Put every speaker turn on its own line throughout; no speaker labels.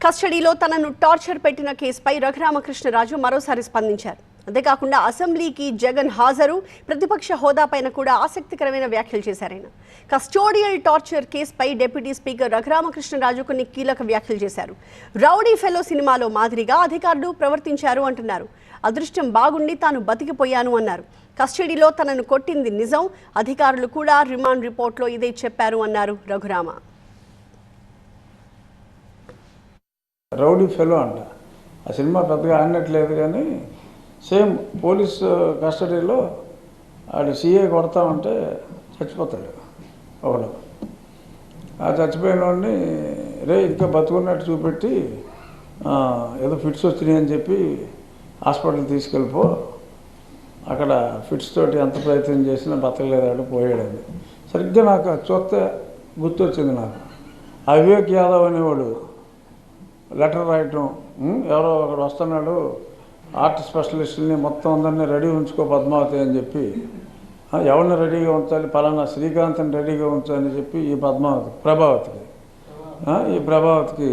కస్టడీలో తనను టార్చర్ పెట్టిన కేసుపై రఘురామకృష్ణరాజు మరోసారి స్పందించారు. అంతేకాకుండా అసెంబ్లీకి జగన్ హాజరు, ప్రతిపక్ష హోదాపైన కూడా ఆసక్తికరమైన వ్యాఖ్యలు చేశారు. ఆయన కస్టోడియల్ టార్చర్ కేసుపై డిప్యూటీ స్పీకర్ రఘురామకృష్ణరాజు కొన్ని కీలక వ్యాఖ్యలు చేశారు. రౌడీ ఫెలో సినిమాలో మాదిరిగా అధికారులు ప్రవర్తించారు అంటున్నారు. అదృష్టం బాగుండి తాను బతికిపోయాను అన్నారు. కస్టడీలో తనను కొట్టింది నిజం, అధికారులు కూడా రిమాండ్ రిపోర్ట్లో ఇదే చెప్పారు అన్నారు రఘురామ.
రౌడీ ఫెలో అంట. ఆ సినిమా పెద్దగా ఆడినట్లేదు, కానీ సేమ్ పోలీస్ కస్టడీలో ఆడు సీఏ కొడతామంటే చచ్చిపోతాడు ఒకడు. ఆ చచ్చిపోయిన వాడిని ఇంకా బతుకున్నట్టు చూపెట్టి ఏదో ఫిట్స్ వచ్చినాయి అని చెప్పి హాస్పిటల్ తీసుకెళ్ళిపో, అక్కడ ఫిట్స్ తోటి ఎంత ప్రయత్నం చేసినా బతకలేదాడు, పోయాడని. సరిగ్గా నాకు చూస్తే గుర్తొచ్చింది. నాకు అవివేక్ యాదవ్ అనేవాడు లెటర్ రాయటం, ఎవరో ఒకడు వస్తున్నాడు ఆర్ట్ స్పెషలిస్టుల్ని మొత్తం అందరినీ రెడీ ఉంచుకో పద్మావతి అని చెప్పి, ఎవరిని రెడీగా ఉంచాలి, పలానా శ్రీకాంత్ని రెడీగా ఉంచాలని చెప్పి ఈ ప్రభావతికి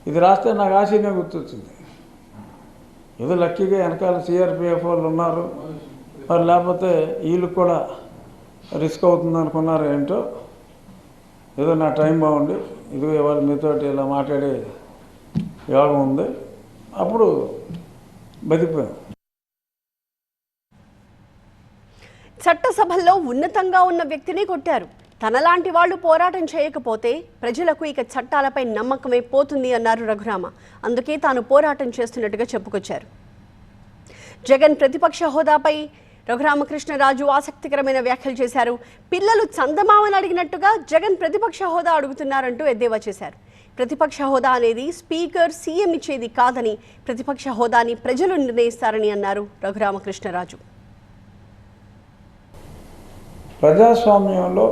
ఇది రాస్తే నాకు ఆశీనే గుర్తొచ్చింది. ఏదో లక్కీగా వెనకాల సిఆర్పిఎఫ్ వాళ్ళు ఉన్నారు, మరి లేకపోతే వీళ్ళకి కూడా రిస్క్ అవుతుంది అనుకున్నారు ఏంటో. ఏదో నా టైం బాగుండి ఇదిగో ఇవాళ మీతోటి ఇలా మాట్లాడే యోగం ఉంది, అప్పుడు బతికిపోయాం.
చట్టసభల్లో ఉన్నతంగా ఉన్న వ్యక్తిని కొట్టారు. తనలాంటి వాళ్ళు పోరాటం చేయకపోతే ప్రజలకు ఇక చట్టాలపై నమ్మకమే పోతుంది అన్నారు రఘురామ. అందుకే తాను పోరాటం చేస్తున్నట్టుగా చెప్పుకొచ్చారు. జగన్ ప్రతిపక్ష హోదాపై రఘురామకృష్ణరాజు ఆసక్తికరమైన వ్యాఖ్యలు చేశారు. పిల్లలు చందమామని అడిగినట్టుగా జగన్ ప్రతిపక్ష హోదా అడుగుతున్నారంటూ ఎద్దేవా చేశారు. ప్రతిపక్ష హోదా అనేది స్పీకర్, సీఎం ఇచ్చేది కాదని, ప్రతిపక్ష హోదాని ప్రజలు నిర్ణయిస్తారని అన్నారు రఘురామకృష్ణరాజు.
ప్రజాస్వామ్యంలో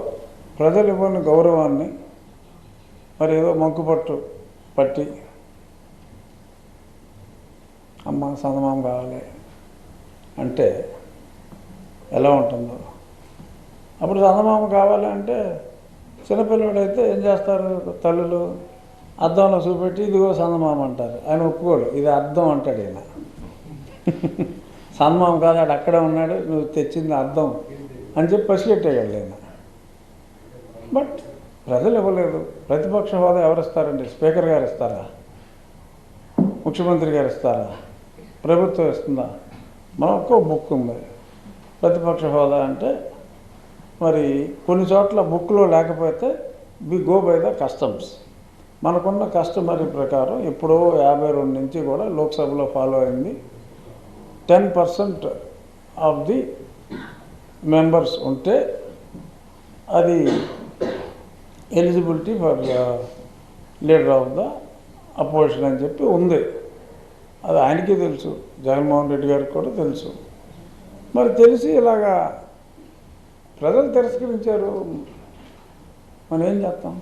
ప్రజలు ఇవ్వని గౌరవాన్ని మరి ఏదో మొక్కుపట్టు పట్టి అమ్మ చందమామ కావాలి అంటే ఎలా ఉంటుందో. అప్పుడు చందమామ కావాలి అంటే చిన్నపిల్లవాడైతే ఏం చేస్తారు, తల్లులు అద్దంలో చూపెట్టి ఇదిగో చందమామ అంటారు. ఆయన ఒప్పుకోడు, ఇది అద్దం అంటాడు. ఈయన చందమామ కాదు, ఆడు అక్కడే ఉన్నాడు, నువ్వు తెచ్చింది అద్దం అని చెప్పి పసిగట్టేయగలడు ఆయన. బట్ ప్రజలు ఇవ్వలేదు. ప్రతిపక్ష హోదా ఎవరు ఇస్తారండి? స్పీకర్ గారు ఇస్తారా? ముఖ్యమంత్రి గారు ఇస్తారా? ప్రభుత్వం ఇస్తుందా? మనకు బుక్ ఉంది ప్రతిపక్ష హోదా అంటే. మరి కొన్ని చోట్ల బుక్లో లేకపోతే we go by the customs. మనకున్న కస్టమరీ ప్రకారం ఎప్పుడో 52 నుంచి కూడా లోక్సభలో ఫాలో అయింది. 10% ఆఫ్ ది మెంబర్స్ ఉంటే అది eligibility for leader of the opposition అని చెప్పి ఉంది. అది ఆయనకి తెలుసు, జగన్మోహన్ రెడ్డి గారికి కూడా తెలుసు. మరి తెలిసి ఇలాగా ప్రజలు తిరస్కరించారు, మనం ఏం చేస్తాం?